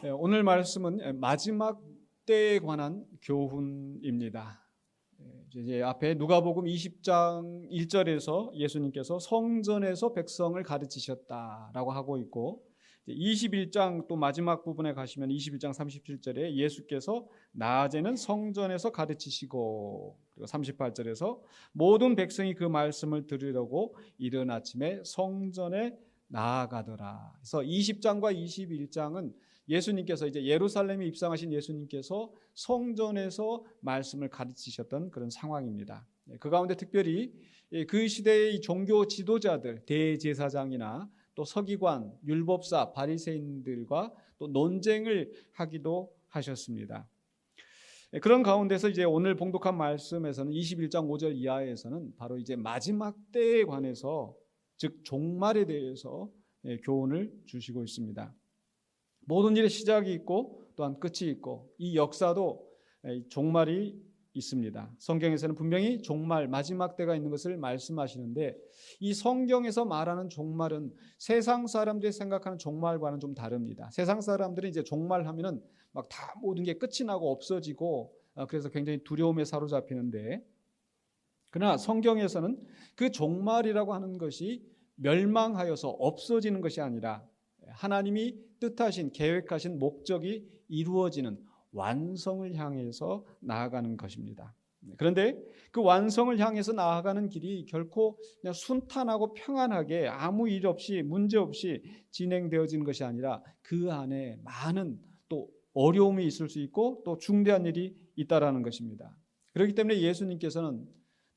오늘 말씀은 마지막 때에 관한 교훈입니다. 이제 앞에 누가복음 20장 1절에서 예수님께서 성전에서 백성을 가르치셨다라고 하고 있고, 21장 또 마지막 부분에 가시면 21장 37절에 예수께서 낮에는 성전에서 가르치시고, 그리고 38절에서 모든 백성이 그 말씀을 들으려고 이른 아침에 성전에 나아가더라. 그래서 20장과 21장은 예수님께서 이제 예루살렘에 입성하신 예수님께서 성전에서 말씀을 가르치셨던 그런 상황입니다. 그 가운데 특별히 그 시대의 종교 지도자들, 대제사장이나 또 서기관, 율법사, 바리새인들과 또 논쟁을 하기도 하셨습니다. 그런 가운데서 이제 오늘 봉독한 말씀에서는 21장 5절 이하에서는 바로 이제 마지막 때에 관해서, 즉 종말에 대해서 교훈을 주시고 있습니다. 모든 일의 시작이 있고 또한 끝이 있고, 이 역사도 종말이 있습니다. 성경에서는 분명히 종말, 마지막 때가 있는 것을 말씀하시는데, 이 성경에서 말하는 종말은 세상 사람들이 생각하는 종말과는 좀 다릅니다. 세상 사람들은 이제 종말하면은 막 다 모든 게 끝이 나고 없어지고, 그래서 굉장히 두려움에 사로잡히는데, 그러나 성경에서는 그 종말이라고 하는 것이 멸망하여서 없어지는 것이 아니라 하나님이 뜻하신, 계획하신 목적이 이루어지는 완성을 향해서 나아가는 것입니다. 그런데 그 완성을 향해서 나아가는 길이 결코 그냥 순탄하고 평안하게 아무 일 없이, 문제 없이 진행되어지는 것이 아니라 그 안에 많은 또 어려움이 있을 수 있고 또 중대한 일이 있다라는 것입니다. 그렇기 때문에 예수님께서는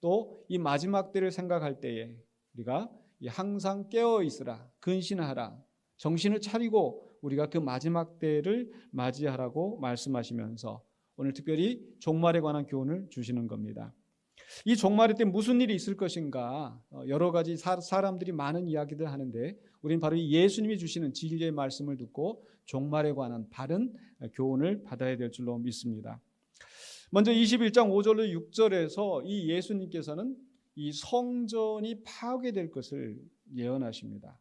또 이 마지막 때를 생각할 때에 우리가 항상 깨어 있으라, 근신하라, 정신을 차리고 우리가 그 마지막 때를 맞이하라고 말씀하시면서 오늘 특별히 종말에 관한 교훈을 주시는 겁니다. 이 종말의 때 무슨 일이 있을 것인가, 여러 가지 사람들이 많은 이야기들 하는데, 우리는 바로 이 예수님이 주시는 진리의 말씀을 듣고 종말에 관한 바른 교훈을 받아야 될 줄로 믿습니다. 먼저 21장 5절로 6절에서 이 예수님께서는 이 성전이 파괴될 것을 예언하십니다.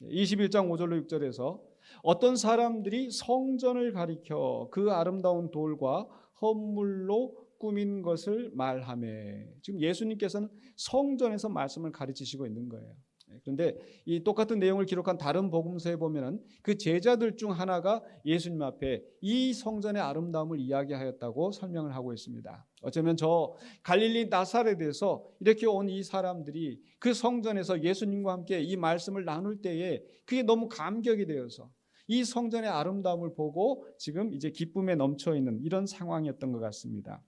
21장 5절로 6절에서 어떤 사람들이 성전을 가리켜 그 아름다운 돌과 헌물로 꾸민 것을 말하매, 지금 예수님께서는 성전에서 말씀을 가르치시고 있는 거예요. 그런데 이 똑같은 내용을 기록한 다른 복음서에 보면은 그 제자들 중 하나가 예수님 앞에 이 성전의 아름다움을 이야기하였다고 설명을 하고 있습니다. 어쩌면 저 갈릴리 나사렛에서 이렇게 온 이 사람들이 그 성전에서 예수님과 함께 이 말씀을 나눌 때에 그게 너무 감격이 되어서 이 성전의 아름다움을 보고 지금 이제 기쁨에 넘쳐 있는 이런 상황이었던 것 같습니다.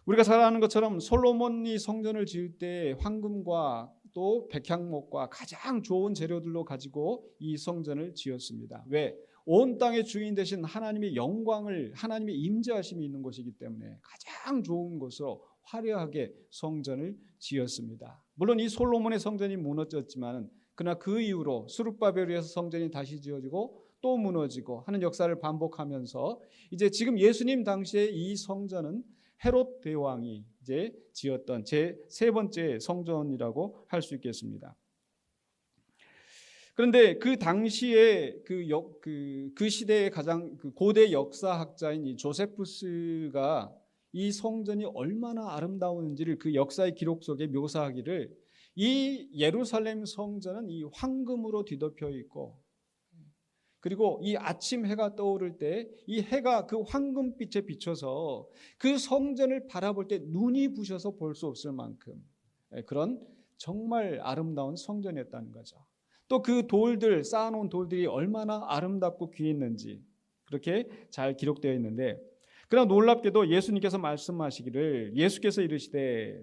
우리가 잘 아는 것처럼 솔로몬이 성전을 지을 때 황금과 또 백향목과 가장 좋은 재료들로 가지고 이 성전을 지었습니다. 왜? 온 땅의 주인 되신 하나님의 영광을, 하나님의 임재하심이 있는 곳이기 때문에 가장 좋은 곳으로 화려하게 성전을 지었습니다. 물론 이 솔로몬의 성전이 무너졌지만, 그러나 그 이후로 스룹바벨에서 성전이 다시 지어지고 또 무너지고 하는 역사를 반복하면서 이제 지금 예수님 당시에 이 성전은 헤롯 대왕이 이제 지었던 제 세 번째 성전이라고 할 수 있겠습니다. 그런데 그 당시에 그 시대의 가장 고대 역사학자인 이 조세푸스가 이 성전이 얼마나 아름다운지를 그 역사의 기록 속에 묘사하기를, 이 예루살렘 성전은 이 황금으로 뒤덮여 있고, 그리고 이 아침 해가 떠오를 때 이 해가 그 황금빛에 비춰서 그 성전을 바라볼 때 눈이 부셔서 볼 수 없을 만큼 그런 정말 아름다운 성전이었다는 거죠. 또 그 돌들, 쌓아놓은 돌들이 얼마나 아름답고 귀했는지 그렇게 잘 기록되어 있는데, 그러나 놀랍게도 예수님께서 말씀하시기를, 예수께서 이르시되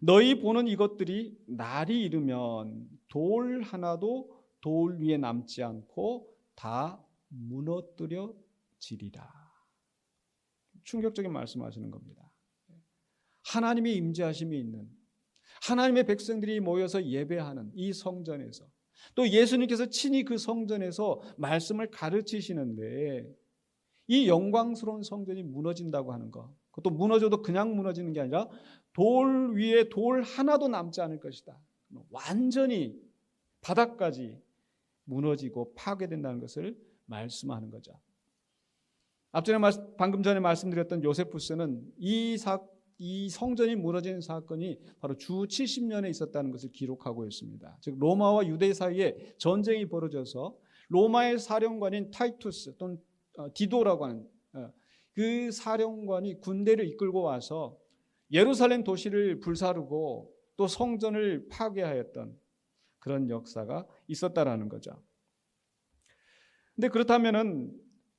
너희 보는 이것들이 날이 이르면 돌 하나도 돌 위에 남지 않고 다 무너뜨려지리라. 충격적인 말씀하시는 겁니다. 하나님의 임재하심이 있는, 하나님의 백성들이 모여서 예배하는 이 성전에서, 또 예수님께서 친히 그 성전에서 말씀을 가르치시는데 이 영광스러운 성전이 무너진다고 하는 것, 그것도 무너져도 그냥 무너지는 게 아니라 돌 위에 돌 하나도 남지 않을 것이다. 완전히 바닥까지 무너지고 파괴된다는 것을 말씀하는 거죠. 방금 전에 말씀드렸던 요세푸스는 이 성전이 무너지는 사건이 바로 주 70년에 있었다는 것을 기록하고 있습니다. 즉 로마와 유대 사이에 전쟁이 벌어져서 로마의 사령관인 타이투스 또는 디도라고 하는 그 사령관이 군대를 이끌고 와서 예루살렘 도시를 불사르고 또 성전을 파괴하였던 그런 역사가 있었다라는 거죠. 근데 그렇다면은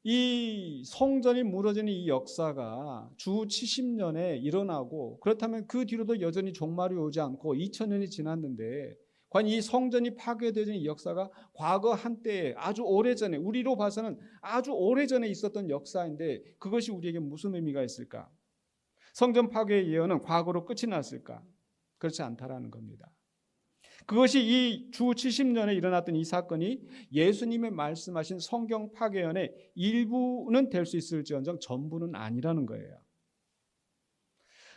이 성전이 무너지는 이 역사가 주 70년에 일어나고 그렇다면 그 뒤로도 여전히 종말이 오지 않고 2000년이 지났는데 과연 이 성전이 파괴되는 이 역사가 과거 한때에 아주 오래전에 우리로 봐서는 아주 오래전에 있었던 역사인데 그것이 우리에게 무슨 의미가 있을까? 성전 파괴의 예언은 과거로 끝이 났을까? 그렇지 않다라는 겁니다. 그것이 이 주 70년에 일어났던 이 사건이 예수님의 말씀하신 성경 파괴연의 일부는 될 수 있을지언정 전부는 아니라는 거예요.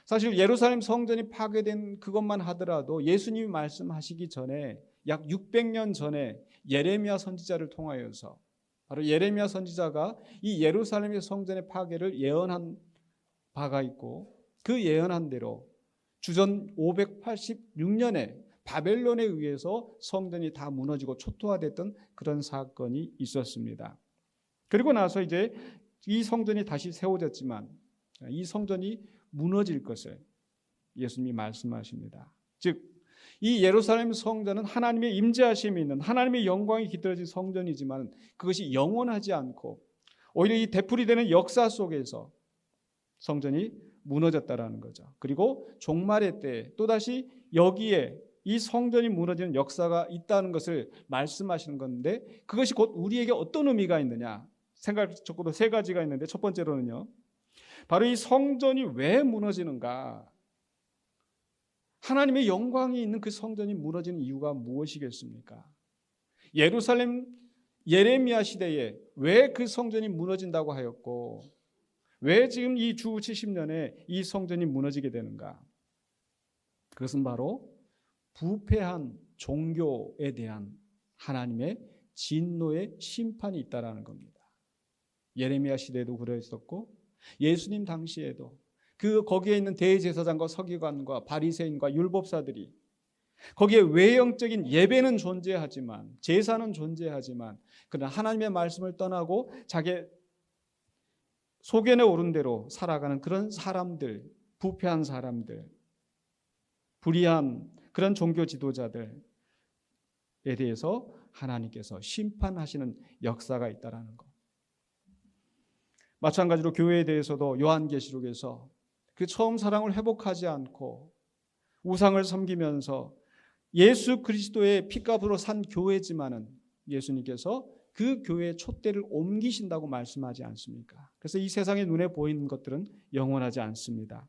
사실 예루살렘 성전이 파괴된 그것만 하더라도 예수님이 말씀하시기 전에 약 600년 전에 예레미야 선지자를 통하여서 바로 예레미야 선지자가 이 예루살렘의 성전의 파괴를 예언한 바가 있고 그 예언한 대로 주전 586년에 바벨론에 의해서 성전이 다 무너지고 초토화됐던 그런 사건이 있었습니다. 그리고 나서 이제 이 성전이 다시 세워졌지만 이 성전이 무너질 것을 예수님이 말씀하십니다. 즉, 이 예루살렘 성전은 하나님의 임재하심이 있는 하나님의 영광이 깃들어진 성전이지만 그것이 영원하지 않고 오히려 이 되풀이되는 역사 속에서 성전이 무너졌다라는 거죠. 그리고 종말의 때에 또다시 여기에 이 성전이 무너지는 역사가 있다는 것을 말씀하시는 건데 그것이 곧 우리에게 어떤 의미가 있느냐 생각적으로 세 가지가 있는데 첫 번째로는요. 바로 이 성전이 왜 무너지는가? 하나님의 영광이 있는 그 성전이 무너지는 이유가 무엇이겠습니까? 예루살렘 예레미야 시대에 왜 그 성전이 무너진다고 하였고 왜 지금 이 주 70년에 이 성전이 무너지게 되는가? 그것은 바로 부패한 종교에 대한 하나님의 진노의 심판이 있다라는 겁니다. 예레미야 시대에도 그랬었고 예수님 당시에도 거기에 있는 대제사장과 서기관과 바리새인과 율법사들이 거기에 외형적인 예배는 존재하지만 제사는 존재하지만 그러나 하나님의 말씀을 떠나고 자기 소견에 오른 대로 살아가는 그런 사람들, 부패한 사람들, 불의한 그런 종교 지도자들에 대해서 하나님께서 심판하시는 역사가 있다라는 것. 마찬가지로 교회에 대해서도 요한계시록에서 그 처음 사랑을 회복하지 않고 우상을 섬기면서 예수 그리스도의 피값으로 산 교회지만은 예수님께서 그 교회의 촛대를 옮기신다고 말씀하지 않습니까? 그래서 이 세상의 눈에 보이는 것들은 영원하지 않습니다.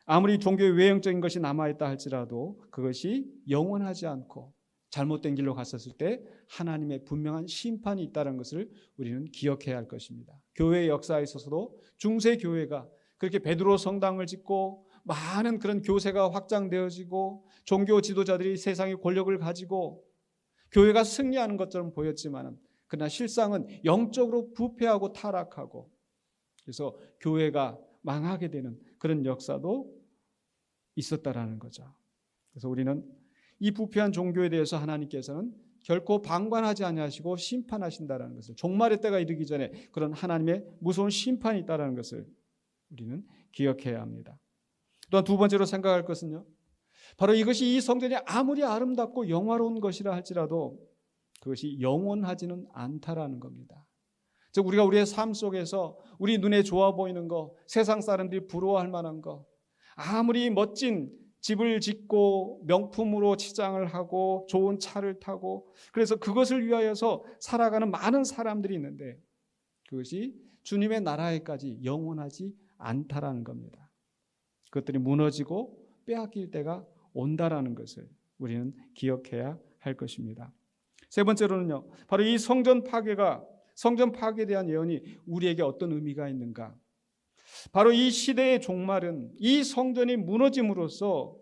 아무리 종교의 외형적인 것이 남아있다 할지라도 그것이 영원하지 않고 잘못된 길로 갔었을 때 하나님의 분명한 심판이 있다는 것을 우리는 기억해야 할 것입니다. 교회의 역사에 있어서도 중세 교회가 그렇게 베드로 성당을 짓고 많은 그런 교세가 확장되어지고 종교 지도자들이 세상의 권력을 가지고 교회가 승리하는 것처럼 보였지만 그러나 실상은 영적으로 부패하고 타락하고 그래서 교회가 망하게 되는 그런 역사도 있었다라는 거죠. 그래서 우리는 이 부패한 종교에 대해서 하나님께서는 결코 방관하지 아니하시고 심판하신다라는 것을 종말의 때가 이르기 전에 그런 하나님의 무서운 심판이 있다라는 것을 우리는 기억해야 합니다. 또한 두 번째로 생각할 것은요. 바로 이것이 이 성전이 아무리 아름답고 영화로운 것이라 할지라도 그것이 영원하지는 않다라는 겁니다. 즉 우리가 우리의 삶 속에서 우리 눈에 좋아 보이는 거, 세상 사람들이 부러워할 만한 거, 아무리 멋진 집을 짓고 명품으로 치장을 하고 좋은 차를 타고 그래서 그것을 위하여서 살아가는 많은 사람들이 있는데 그것이 주님의 나라에까지 영원하지 않다라는 겁니다. 그것들이 무너지고 빼앗길 때가 온다라는 것을 우리는 기억해야 할 것입니다. 세 번째로는요. 바로 이 성전 파괴에 대한 예언이 우리에게 어떤 의미가 있는가? 바로 이 시대의 종말은 이 성전이 무너짐으로써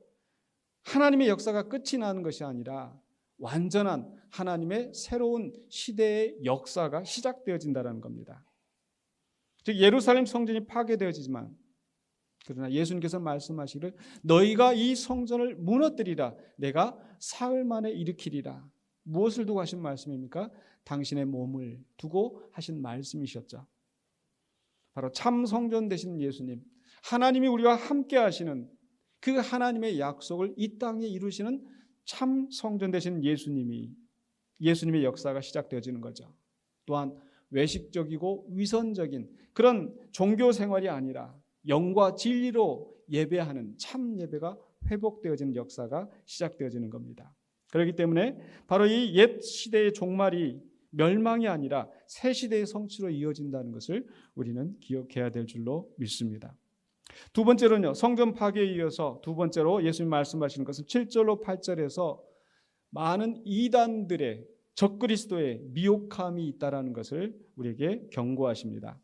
하나님의 역사가 끝이 나는 것이 아니라 완전한 하나님의 새로운 시대의 역사가 시작되어진다는 겁니다. 즉 예루살렘 성전이 파괴되어지지만 그러나 예수님께서 말씀하시기를 너희가 이 성전을 무너뜨리라 내가 사흘 만에 일으키리라. 무엇을 두고 하신 말씀입니까? 당신의 몸을 두고 하신 말씀이셨죠. 바로 참 성전 되시는 예수님, 하나님이 우리와 함께 하시는 그 하나님의 약속을 이 땅에 이루시는 참 성전 되시는 예수님의 역사가 시작되어지는 거죠. 또한 외식적이고 위선적인 그런 종교 생활이 아니라 영과 진리로 예배하는 참 예배가 회복되어지는 역사가 시작되어지는 겁니다. 그렇기 때문에 바로 이 옛 시대의 종말이 멸망이 아니라 새 시대의 성취로 이어진다는 것을 우리는 기억해야 될 줄로 믿습니다. 두 번째로는요, 성전 파괴에 이어서 두 번째로 예수님 말씀하시는 것은 7절로 8절에서 많은 이단들의 적그리스도의 미혹함이 있다라는 것을 우리에게 경고하십니다.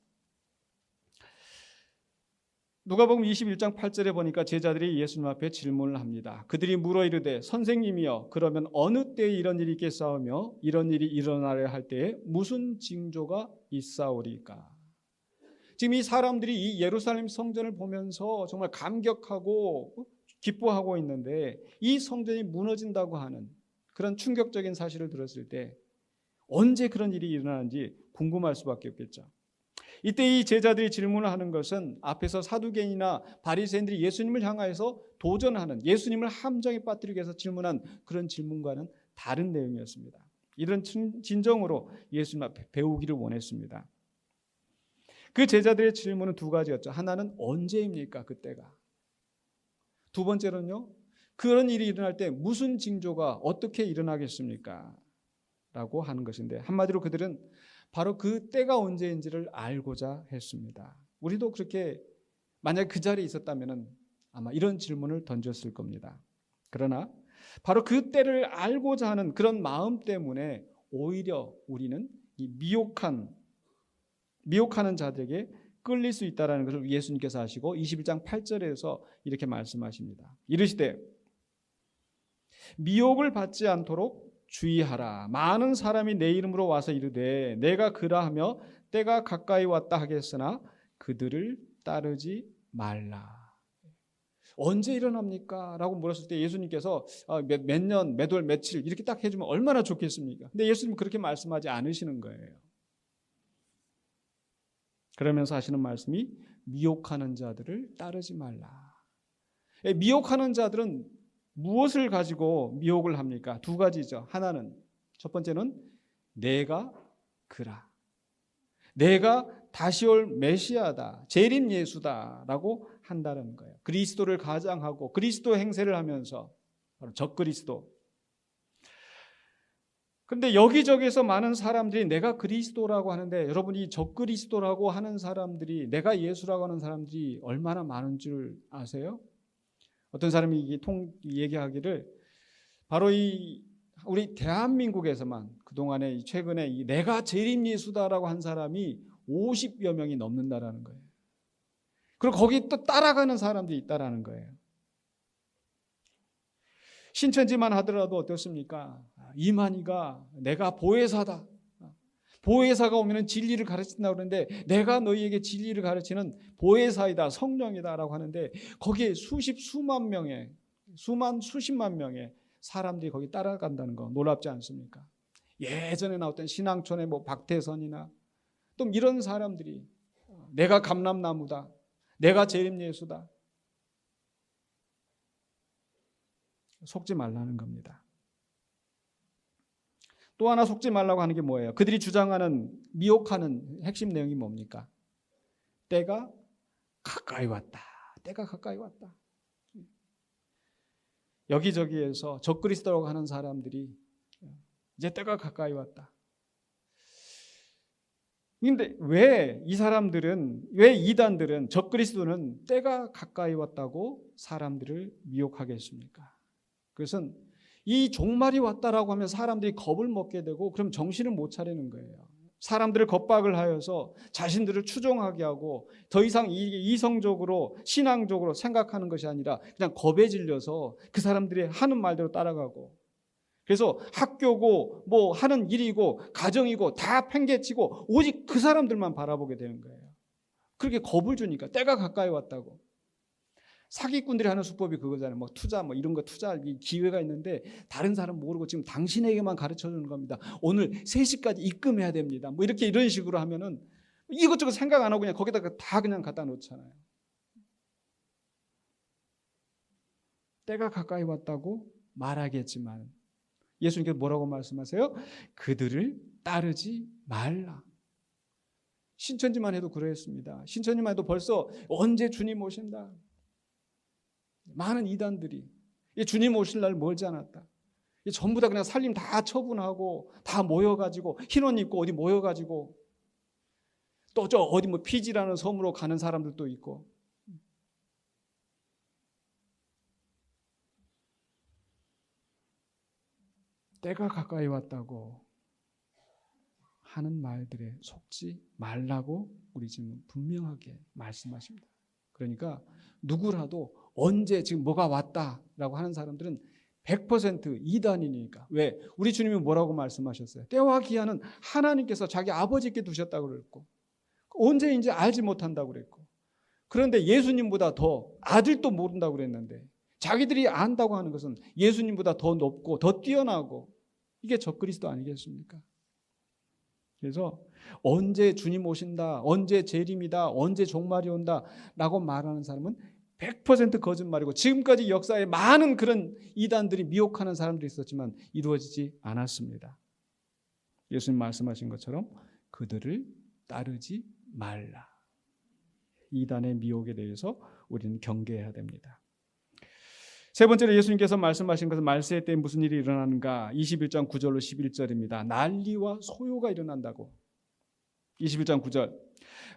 누가복음 21장 8절에 보니까 제자들이 예수님 앞에 질문을 합니다. 그들이 물어 이르되 선생님이여 그러면 어느 때에 이런 일이 있겠사오며 이런 일이 일어나려 할 때에 무슨 징조가 있사오리까? 지금 이 사람들이 이 예루살렘 성전을 보면서 정말 감격하고 기뻐하고 있는데 이 성전이 무너진다고 하는 그런 충격적인 사실을 들었을 때 언제 그런 일이 일어나는지 궁금할 수밖에 없겠죠. 이때 이 제자들이 질문을 하는 것은 앞에서 사두개인이나 바리새인들이 예수님을 향하여서 도전하는, 예수님을 함정에 빠뜨리기 위해서 질문한 그런 질문과는 다른 내용이었습니다. 이런 진정으로 예수님 앞에 배우기를 원했습니다. 그 제자들의 질문은 두 가지였죠. 하나는 언제입니까? 그때가. 두 번째로는요, 그런 일이 일어날 때 무슨 징조가 어떻게 일어나겠습니까? 라고 하는 것인데 한마디로 그들은 바로 그 때가 언제인지를 알고자 했습니다. 우리도 그렇게 만약 그 자리에 있었다면 아마 이런 질문을 던졌을 겁니다. 그러나 바로 그 때를 알고자 하는 그런 마음 때문에 오히려 우리는 이 미혹하는 자들에게 끌릴 수 있다는 것을 예수님께서 아시고 21장 8절에서 이렇게 말씀하십니다. 이르시되 미혹을 받지 않도록 주의하라. 많은 사람이 내 이름으로 와서 이르되 내가 그라하며 때가 가까이 왔다 하겠으나 그들을 따르지 말라. 언제 일어납니까? 라고 물었을 때 예수님께서 몇 년, 몇 월, 며칠 이렇게 딱 해주면 얼마나 좋겠습니까? 근데 예수님은 그렇게 말씀하지 않으시는 거예요. 그러면서 하시는 말씀이 미혹하는 자들을 따르지 말라. 미혹하는 자들은 무엇을 가지고 미혹을 합니까? 두 가지죠. 하나는 첫 번째는 내가 그라. 내가 다시 올 메시아다. 재림 예수다라고 한다는 거예요. 그리스도를 가장하고 그리스도 행세를 하면서 바로 적그리스도. 그런데 여기저기서 많은 사람들이 내가 그리스도라고 하는데 여러분이 적그리스도라고 하는 사람들이 내가 예수라고 하는 사람들이 얼마나 많은 줄 아세요? 어떤 사람이 얘기하기를 바로 우리 대한민국에서만 그동안에 최근에 내가 재림 예수다라고 한 사람이 50여 명이 넘는다라는 거예요. 그리고 거기 또 따라가는 사람들이 있다라는 거예요. 신천지만 하더라도 어떻습니까? 이만희가 내가 보혜사다. 보혜사가 오면 진리를 가르친다고 그러는데 내가 너희에게 진리를 가르치는 보혜사이다, 성령이다라고 하는데 거기에 수십만 명의 수십만 명의 사람들이 거기 따라간다는 거 놀랍지 않습니까? 예전에 나왔던 신앙촌의 박태선이나 또 이런 사람들이 내가 감람나무다, 내가 재림 예수다. 속지 말라는 겁니다. 또 하나 속지 말라고 하는 게 뭐예요? 그들이 주장하는 미혹하는 핵심 내용이 뭡니까? 때가 가까이 왔다. 때가 가까이 왔다. 여기저기에서 적그리스도라고 하는 사람들이 이제 때가 가까이 왔다. 그런데 왜 이단들은 적그리스도는 때가 가까이 왔다고 사람들을 미혹하겠습니까? 그것은 이 종말이 왔다라고 하면 사람들이 겁을 먹게 되고 그럼 정신을 못 차리는 거예요. 사람들을 겁박을 하여서 자신들을 추종하게 하고 더 이상 이성적으로 신앙적으로 생각하는 것이 아니라 그냥 겁에 질려서 그 사람들이 하는 말대로 따라가고 그래서 학교고 뭐 하는 일이고 가정이고 다 팽개치고 오직 그 사람들만 바라보게 되는 거예요. 그렇게 겁을 주니까 때가 가까이 왔다고. 사기꾼들이 하는 수법이 그거잖아요. 뭐 투자 뭐 이런 거 투자할 기회가 있는데 다른 사람 모르고 지금 당신에게만 가르쳐 주는 겁니다. 오늘 3시까지 입금해야 됩니다. 뭐 이렇게 이런 식으로 하면은 이것저것 생각 안 하고 그냥 거기다가 다 그냥 갖다 놓잖아요. 때가 가까이 왔다고 말하겠지만 예수님께서 뭐라고 말씀하세요? 그들을 따르지 말라. 신천지만 해도 그랬습니다. 신천지만 해도 벌써 언제 주님 오신다. 많은 이단들이 주님 오실 날 멀지 않았다. 전부 다 그냥 살림 다 처분하고 다 모여가지고 흰옷 입고 어디 모여가지고 또 저 어디 뭐 피지라는 섬으로 가는 사람들도 있고. 때가 가까이 왔다고 하는 말들에 속지 말라고 우리 지금 분명하게 말씀하십니다. 그러니까 누구라도 언제 지금 뭐가 왔다라고 하는 사람들은 100% 이단이니까. 왜? 우리 주님이 뭐라고 말씀하셨어요? 때와 기한은 하나님께서 자기 아버지께 두셨다고 그랬고 언제인지 알지 못한다고 그랬고 그런데 예수님보다 더 아들도 모른다고 그랬는데 자기들이 안다고 하는 것은 예수님보다 더 높고 더 뛰어나고 이게 적그리스도 아니겠습니까? 그래서 언제 주님 오신다, 언제 재림이다, 언제 종말이 온다 라고 말하는 사람은 100% 거짓말이고 지금까지 역사에 많은 그런 이단들이 미혹하는 사람들이 있었지만 이루어지지 않았습니다. 예수님 말씀하신 것처럼 그들을 따르지 말라. 이단의 미혹에 대해서 우리는 경계해야 됩니다. 세 번째로 예수님께서 말씀하신 것은 말세 때 무슨 일이 일어나는가? 21장 9절로 11절입니다. 난리와 소요가 일어난다고. 21장 9절.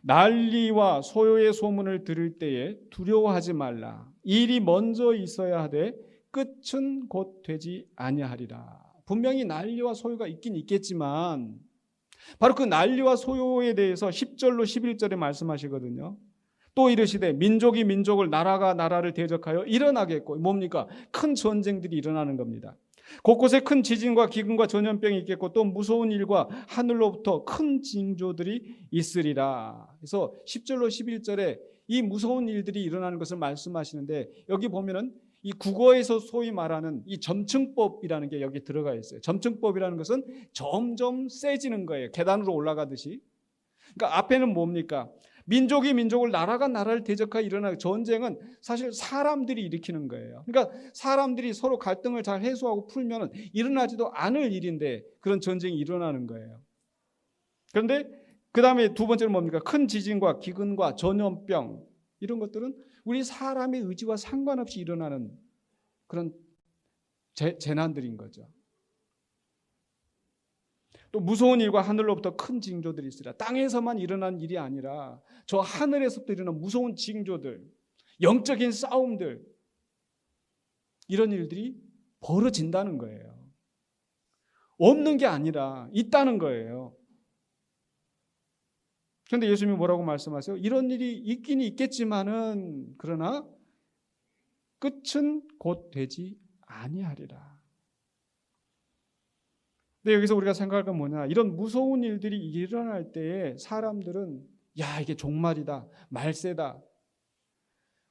난리와 소요의 소문을 들을 때에 두려워하지 말라. 일이 먼저 있어야 하되 끝은 곧 되지 아니하리라. 분명히 난리와 소요가 있긴 있겠지만 바로 그 난리와 소요에 대해서 10절로 11절에 말씀하시거든요. 또 이르시되 민족이 민족을 나라가 나라를 대적하여 일어나겠고 뭡니까? 큰 전쟁들이 일어나는 겁니다. 곳곳에 큰 지진과 기근과 전염병이 있겠고 또 무서운 일과 하늘로부터 큰 징조들이 있으리라. 그래서 10절로 11절에 이 무서운 일들이 일어나는 것을 말씀하시는데 여기 보면은 이 국어에서 소위 말하는 이 점층법이라는 게 여기 들어가 있어요. 점층법이라는 것은 점점 세지는 거예요. 계단으로 올라가듯이. 그러니까 앞에는 뭡니까? 민족이 민족을 나라가 나라를 대적하여 일어나는 전쟁은 사실 사람들이 일으키는 거예요. 그러니까 사람들이 서로 갈등을 잘 해소하고 풀면 일어나지도 않을 일인데 그런 전쟁이 일어나는 거예요. 그런데 그 다음에 두 번째는 뭡니까? 큰 지진과 기근과 전염병 이런 것들은 우리 사람의 의지와 상관없이 일어나는 그런 재난들인 거죠. 또 무서운 일과 하늘로부터 큰 징조들이 있으리라. 땅에서만 일어난 일이 아니라 저 하늘에서부터 일어나는 무서운 징조들, 영적인 싸움들 이런 일들이 벌어진다는 거예요. 없는 게 아니라 있다는 거예요. 그런데 예수님이 뭐라고 말씀하세요? 이런 일이 있긴 있겠지만은 그러나 끝은 곧 되지 아니하리라. 근데 여기서 우리가 생각할 건 뭐냐? 이런 무서운 일들이 일어날 때에 사람들은 야 이게 종말이다, 말세다.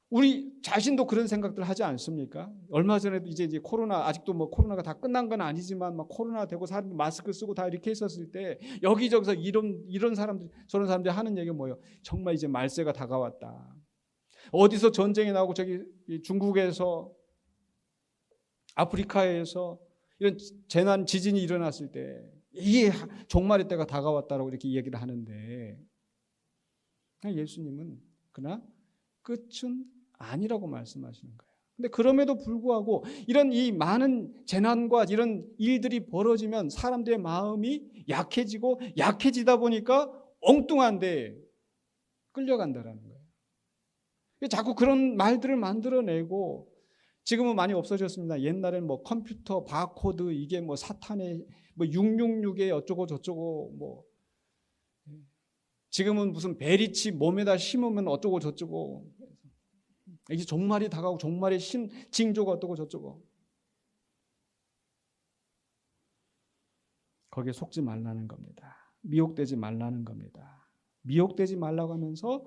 우리 자신도 그런 생각들 하지 않습니까? 얼마 전에도 이제 코로나 아직도 뭐 코로나가 다 끝난 건 아니지만 막 코로나 되고 사람들 마스크 쓰고 다 이렇게 있었을 때 여기저기서 이런 사람들 저런 사람들이 하는 얘기가 뭐예요? 정말 이제 말세가 다가왔다. 어디서 전쟁이 나고 저기 중국에서 아프리카에서 이런 재난 지진이 일어났을 때 이게 종말의 때가 다가왔다라고 이렇게 얘기를 하는데 예수님은 그러나 끝은 아니라고 말씀하시는 거예요. 근데 그럼에도 불구하고 이런 이 많은 재난과 이런 일들이 벌어지면 사람들의 마음이 약해지고 약해지다 보니까 엉뚱한데 끌려간다라는 거예요. 자꾸 그런 말들을 만들어내고 지금은 많이 없어졌습니다. 옛날에는 뭐 컴퓨터 바코드 이게 뭐 사탄의 뭐 666에 어쩌고 저쩌고 뭐 지금은 무슨 베리치 몸에다 심으면 어쩌고 저쩌고 이게 종말이 다가오고 종말의 징조가 어쩌고 저쩌고 거기에 속지 말라는 겁니다. 미혹되지 말라는 겁니다. 미혹되지 말라고 하면서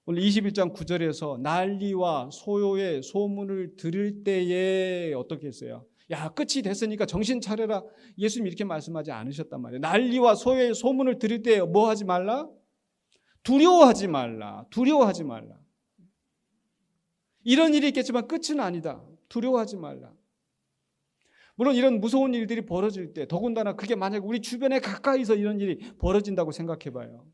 오늘 21장 9절에서 난리와 소요의 소문을 들을 때에 어떻게 했어요? 야, 끝이 됐으니까 정신 차려라. 예수님 이렇게 말씀하지 않으셨단 말이에요. 난리와 소요의 소문을 들을 때 뭐 하지 말라? 두려워하지 말라. 두려워하지 말라. 이런 일이 있겠지만 끝은 아니다. 두려워하지 말라. 물론 이런 무서운 일들이 벌어질 때, 더군다나 그게 만약 우리 주변에 가까이서 이런 일이 벌어진다고 생각해 봐요.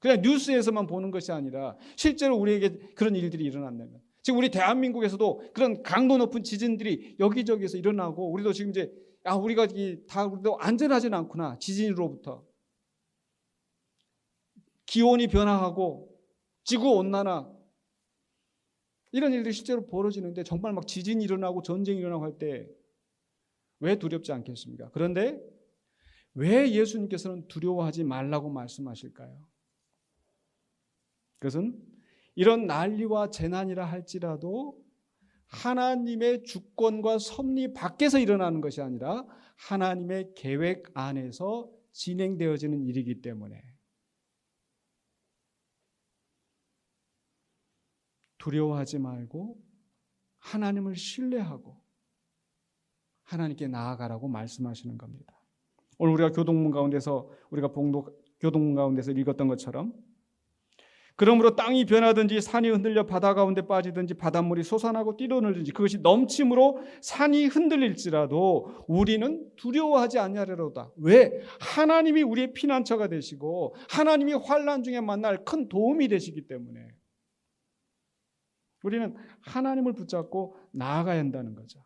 그냥 뉴스에서만 보는 것이 아니라 실제로 우리에게 그런 일들이 일어난다면, 지금 우리 대한민국에서도 그런 강도 높은 지진들이 여기저기서 일어나고, 우리도 지금 이제 우리가 다 우리도 안전하지는 않구나. 지진으로부터 기온이 변화하고 지구 온난화, 이런 일들이 실제로 벌어지는데, 정말 막 지진이 일어나고 전쟁이 일어나고 할 때 왜 두렵지 않겠습니까? 그런데 왜 예수님께서는 두려워하지 말라고 말씀하실까요? 그것은 이런 난리와 재난이라 할지라도 하나님의 주권과 섭리 밖에서 일어나는 것이 아니라 하나님의 계획 안에서 진행되어지는 일이기 때문에 두려워하지 말고 하나님을 신뢰하고 하나님께 나아가라고 말씀하시는 겁니다. 오늘 우리가 교동문 가운데서 교동문 가운데서 읽었던 것처럼, 그러므로 땅이 변하든지 산이 흔들려 바다 가운데 빠지든지 바닷물이 솟아나고 뛰어놀든지 그것이 넘침으로 산이 흔들릴지라도 우리는 두려워하지 아니하리로다. 왜? 하나님이 우리의 피난처가 되시고 하나님이 환난 중에 만날 큰 도움이 되시기 때문에 우리는 하나님을 붙잡고 나아가야 한다는 거죠.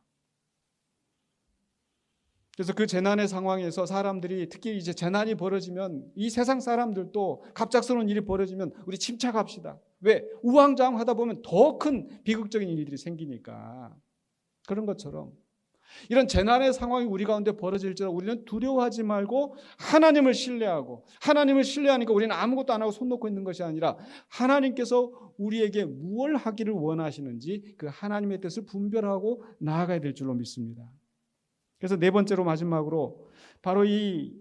그래서 그 재난의 상황에서 사람들이, 특히 이제 재난이 벌어지면, 이 세상 사람들도 갑작스러운 일이 벌어지면 우리 침착합시다. 왜? 우왕좌왕하다 보면 더 큰 비극적인 일들이 생기니까. 그런 것처럼 이런 재난의 상황이 우리 가운데 벌어질지라도 우리는 두려워하지 말고 하나님을 신뢰하고, 하나님을 신뢰하니까 우리는 아무것도 안 하고 손 놓고 있는 것이 아니라 하나님께서 우리에게 무엇을 하기를 원하시는지 그 하나님의 뜻을 분별하고 나아가야 될 줄로 믿습니다. 그래서 네 번째로, 마지막으로 바로 이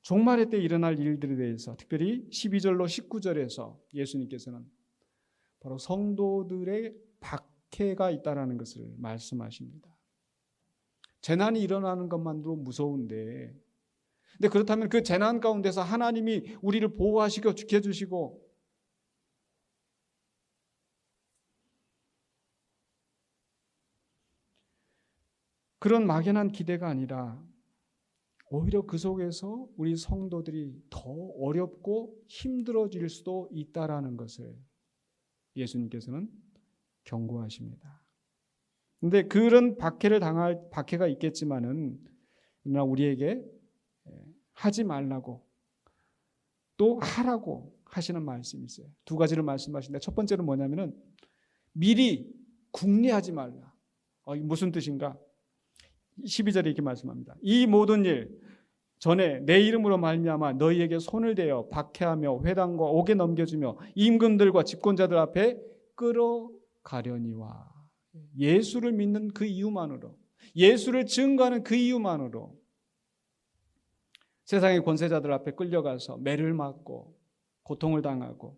종말의 때 일어날 일들에 대해서, 특별히 12절로 19절에서 예수님께서는 바로 성도들의 박해가 있다라는 것을 말씀하십니다. 재난이 일어나는 것만으로 무서운데, 근데 그렇다면 그 재난 가운데서 하나님이 우리를 보호하시고 지켜주시고 그런 막연한 기대가 아니라 오히려 그 속에서 우리 성도들이 더 어렵고 힘들어질 수도 있다라는 것을 예수님께서는 경고하십니다. 그런데 그런 박해가 있겠지만은 그러나 우리에게 하지 말라고 또 하라고 하시는 말씀이 있어요. 두 가지를 말씀하시는데, 첫 번째는 뭐냐면은 미리 궁리하지 말라. 무슨 뜻인가? 12절에 이렇게 말씀합니다. 이 모든 일 전에 내 이름으로 말미암아 너희에게 손을 대어 박해하며 회당과 옥에 넘겨주며 임금들과 집권자들 앞에 끌어가려니와. 예수를 믿는 그 이유만으로, 예수를 증거하는 그 이유만으로 세상의 권세자들 앞에 끌려가서 매를 맞고 고통을 당하고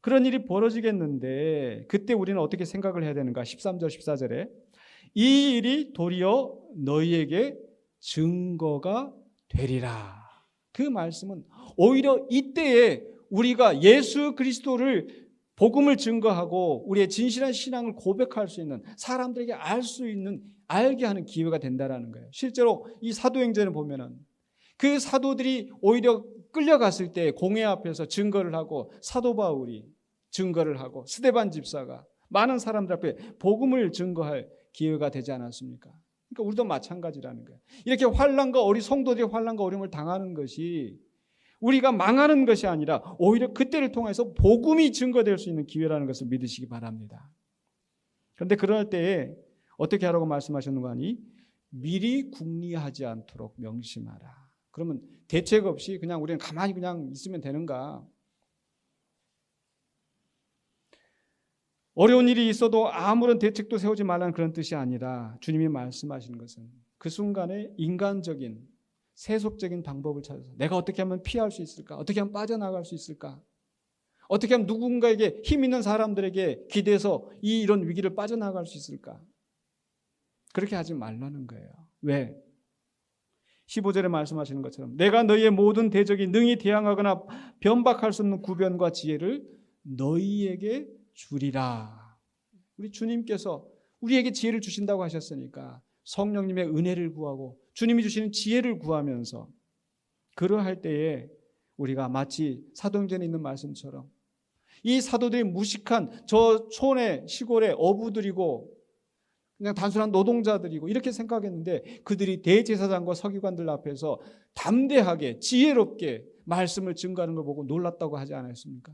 그런 일이 벌어지겠는데, 그때 우리는 어떻게 생각을 해야 되는가? 13절 14절에 이 일이 도리어 너희에게 증거가 되리라. 그 말씀은 오히려 이때에 우리가 예수 그리스도를, 복음을 증거하고 우리의 진실한 신앙을 고백할 수 있는, 사람들에게 알게 하는 기회가 된다라는 거예요. 실제로 이 사도행전을 보면은 그 사도들이 오히려 끌려갔을 때 공회 앞에서 증거를 하고, 사도 바울이 증거를 하고 스데반 집사가 많은 사람들 앞에 복음을 증거할 기회가 되지 않았습니까? 그러니까 우리도 마찬가지라는 거예요. 이렇게 성도들이 환난과 어려움을 당하는 것이 우리가 망하는 것이 아니라 오히려 그때를 통해서 복음이 증거될 수 있는 기회라는 것을 믿으시기 바랍니다. 그런데 그럴 때에 어떻게 하라고 말씀하셨는가 하니 미리 궁리하지 않도록 명심하라. 그러면 대책 없이 그냥 우리는 가만히 그냥 있으면 되는가? 어려운 일이 있어도 아무런 대책도 세우지 말라는 그런 뜻이 아니라, 주님이 말씀하시는 것은 그 순간에 인간적인 세속적인 방법을 찾아서 내가 어떻게 하면 피할 수 있을까? 어떻게 하면 빠져나갈 수 있을까? 어떻게 하면 누군가에게 힘 있는 사람들에게 기대서 이런 위기를 빠져나갈 수 있을까? 그렇게 하지 말라는 거예요. 왜? 15절에 말씀하시는 것처럼 내가 너희의 모든 대적이 능히 대항하거나 변박할 수 없는 구변과 지혜를 너희에게 주리라. 우리 주님께서 우리에게 지혜를 주신다고 하셨으니까 성령님의 은혜를 구하고 주님이 주시는 지혜를 구하면서 그러할 때에 우리가 마치 사도행전에 있는 말씀처럼 이 사도들이 무식한 저 촌의 시골의 어부들이고 그냥 단순한 노동자들이고 이렇게 생각했는데 그들이 대제사장과 서기관들 앞에서 담대하게 지혜롭게 말씀을 증거하는 걸 보고 놀랐다고 하지 않았습니까?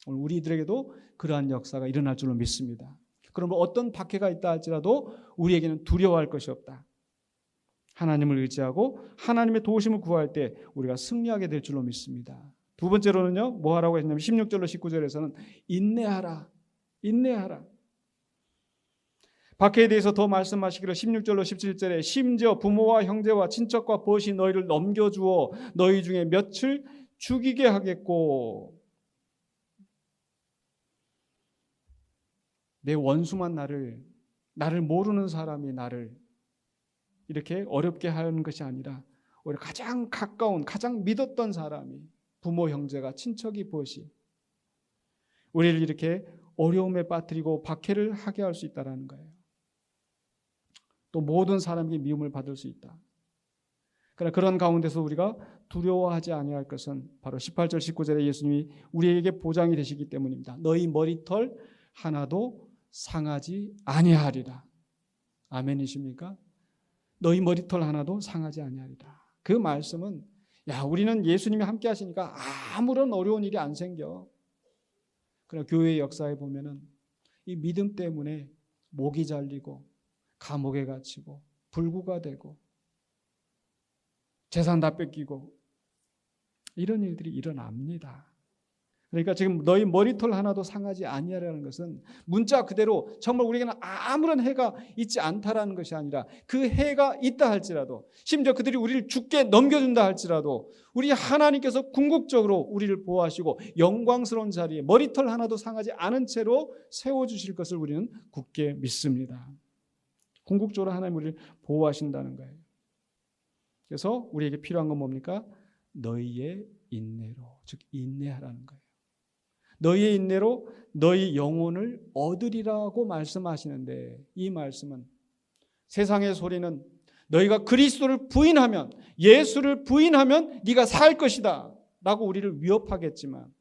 오늘 우리들에게도 그러한 역사가 일어날 줄로 믿습니다. 그러면 어떤 박해가 있다 할지라도 우리에게는 두려워할 것이 없다. 하나님을 의지하고 하나님의 도우심을 구할 때 우리가 승리하게 될 줄로 믿습니다. 두 번째로는요, 뭐 하라고 했냐면 16절로 19절에서는 인내하라. 인내하라. 박해에 대해서 더 말씀하시기를 16절로 17절에 심지어 부모와 형제와 친척과 벗이 너희를 넘겨주어 너희 중에 몇을 죽이게 하겠고 내 원수만 나를 모르는 사람이 나를 이렇게 어렵게 하는 것이 아니라 오히려 가장 가까운 가장 믿었던 사람이 부모 형제가 친척이 벗이 우리를 이렇게 어려움에 빠뜨리고 박해를 하게 할 수 있다는 거예요. 또 모든 사람에게 미움을 받을 수 있다. 그러나 그런 가운데서 우리가 두려워하지 아니할 것은 바로 18절 19절에 예수님이 우리에게 보장이 되시기 때문입니다. 너희 머리털 하나도 상하지 아니하리라. 아멘이십니까? 너희 머리털 하나도 상하지 아니하리라. 그 말씀은 우리는 예수님이 함께 하시니까 아무런 어려운 일이 안 생겨. 그러나 교회의 역사에 보면은 이 믿음 때문에 목이 잘리고 감옥에 갇히고 불구가 되고 재산 다 뺏기고 이런 일들이 일어납니다. 그러니까 지금 너희 머리털 하나도 상하지 아니하라는 것은 문자 그대로 정말 우리에게는 아무런 해가 있지 않다라는 것이 아니라 그 해가 있다 할지라도 심지어 그들이 우리를 죽게 넘겨준다 할지라도 우리 하나님께서 궁극적으로 우리를 보호하시고 영광스러운 자리에 머리털 하나도 상하지 않은 채로 세워주실 것을 우리는 굳게 믿습니다. 궁극적으로 하나님 우리를 보호하신다는 거예요. 그래서 우리에게 필요한 건 뭡니까? 너희의 인내로, 즉 인내하라는 거예요. 너희의 인내로 너희 영혼을 얻으리라고 말씀하시는데 이 말씀은 세상의 소리는 너희가 그리스도를 부인하면 예수를 부인하면 네가 살 것이다 라고 우리를 위협하겠지만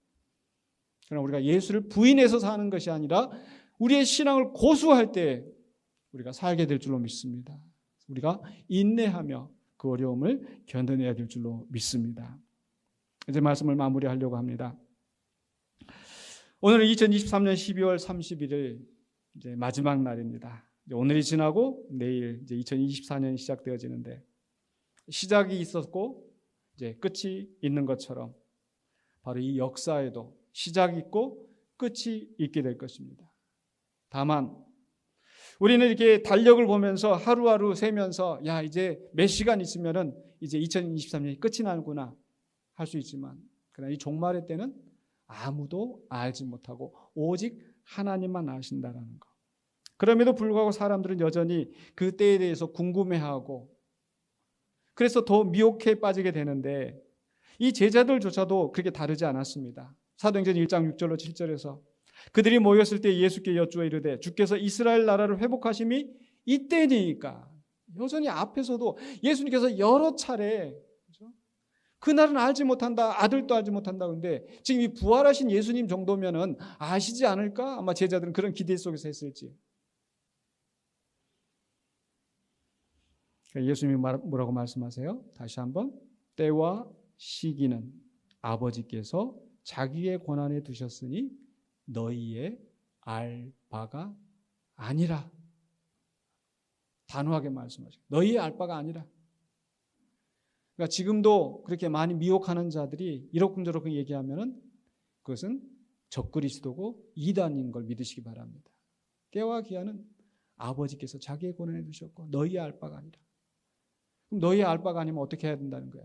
그러나 우리가 예수를 부인해서 사는 것이 아니라 우리의 신앙을 고수할 때 우리가 살게 될 줄로 믿습니다. 우리가 인내하며 그 어려움을 견뎌내야 될 줄로 믿습니다. 이제 말씀을 마무리하려고 합니다. 오늘은 2023년 12월 31일 이제 마지막 날입니다. 이제 오늘이 지나고 내일 이제 2024년이 시작되어지는데 시작이 있었고 이제 끝이 있는 것처럼 바로 이 역사에도 시작이 있고 끝이 있게 될 것입니다. 다만 우리는 이렇게 달력을 보면서 하루하루 세면서 이제 몇 시간 있으면은 이제 2023년이 끝이 나는구나 할 수 있지만 그러나 이 종말의 때는 아무도 알지 못하고 오직 하나님만 아신다라는 것. 그럼에도 불구하고 사람들은 여전히 그 때에 대해서 궁금해하고 그래서 더 미혹에 빠지게 되는데 이 제자들조차도 그렇게 다르지 않았습니다. 사도행전 1장 6절로 7절에서 그들이 모였을 때 예수께 여쭈어 이르되 주께서 이스라엘 나라를 회복하심이 이때니까 여전히 앞에서도 예수님께서 여러 차례 그날은 알지 못한다. 아들도 알지 못한다. 그런데 지금 이 부활하신 예수님 정도면은 아시지 않을까? 아마 제자들은 그런 기대 속에서 했을지. 예수님이 뭐라고 말씀하세요? 다시 한번 때와 시기는 아버지께서 자기의 권한에 두셨으니 너희의 알 바가 아니라. 단호하게 말씀하시고 너희의 알 바가 아니라. 그러니까 지금도 그렇게 많이 미혹하는 자들이 이러쿵저러쿵 얘기하면은 그것은 적그리스도고 이단인 걸 믿으시기 바랍니다. 때와 기한은 아버지께서 자기의 권한에 두셨고 너희의 알 바가 아니라. 그럼 너희 알 바가 아니면 어떻게 해야 된다는 거야?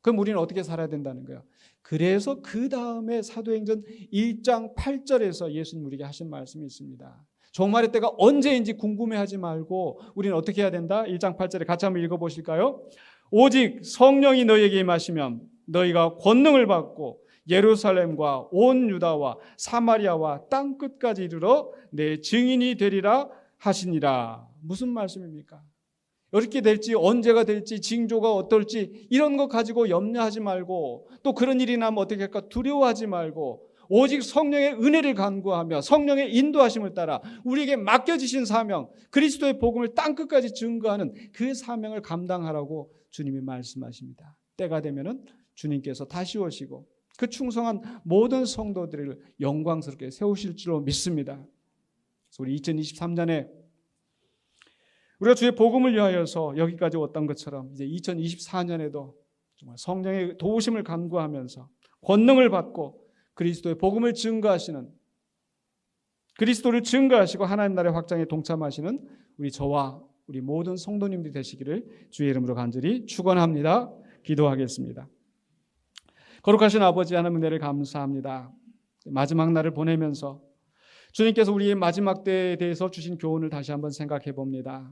그럼 우리는 어떻게 살아야 된다는 거야? 그래서 그 다음에 사도행전 1장 8절에서 예수님 우리에게 하신 말씀이 있습니다. 종말의 때가 언제인지 궁금해하지 말고 우리는 어떻게 해야 된다? 1장 8절에 같이 한번 읽어보실까요? 오직 성령이 너희에게 임하시면 너희가 권능을 받고 예루살렘과 온 유다와 사마리아와 땅 끝까지 이르러 내 증인이 되리라 하시니라. 무슨 말씀입니까? 어떻게 될지, 언제가 될지, 징조가 어떨지 이런 거 가지고 염려하지 말고, 또 그런 일이 나면 어떻게 할까 두려워하지 말고, 오직 성령의 은혜를 간구하며 성령의 인도하심을 따라 우리에게 맡겨지신 사명, 그리스도의 복음을 땅끝까지 증거하는 그 사명을 감당하라고 주님이 말씀하십니다. 때가 되면은 주님께서 다시 오시고 그 충성한 모든 성도들을 영광스럽게 세우실 줄로 믿습니다. 그래서 우리 2023년에 우리가 주의 복음을 위하여서 여기까지 왔던 것처럼 이제 2024년에도 정말 성령의 도우심을 간구하면서 권능을 받고 그리스도의 복음을 증거하시는, 그리스도를 증거하시고 하나님 나라의 확장에 동참하시는 우리 저와 우리 모든 성도님들이 되시기를 주의 이름으로 간절히 축원합니다. 기도하겠습니다. 거룩하신 아버지 하나님 은혜를 감사합니다. 마지막 날을 보내면서 주님께서 우리의 마지막 때에 대해서 주신 교훈을 다시 한번 생각해 봅니다.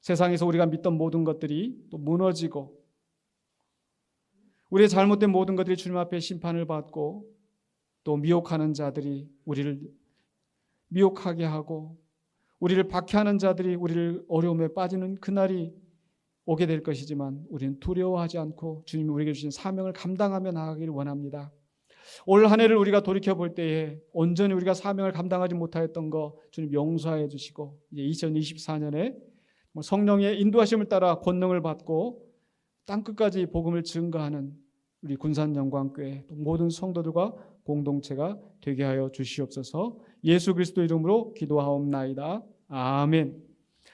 세상에서 우리가 믿던 모든 것들이 또 무너지고 우리의 잘못된 모든 것들이 주님 앞에 심판을 받고 또 미혹하는 자들이 우리를 미혹하게 하고 우리를 박해하는 자들이 우리를 어려움에 빠지는 그날이 오게 될 것이지만 우리는 두려워하지 않고 주님이 우리에게 주신 사명을 감당하며 나아가기를 원합니다. 올 한 해를 우리가 돌이켜볼 때에 온전히 우리가 사명을 감당하지 못하였던 거 주님 용서해 주시고 이제 2024년에 성령의 인도하심을 따라 권능을 받고 땅끝까지 복음을 증거하는 우리 군산영광교회 모든 성도들과 공동체가 되게 하여 주시옵소서. 예수 그리스도 이름으로 기도하옵나이다. 아멘.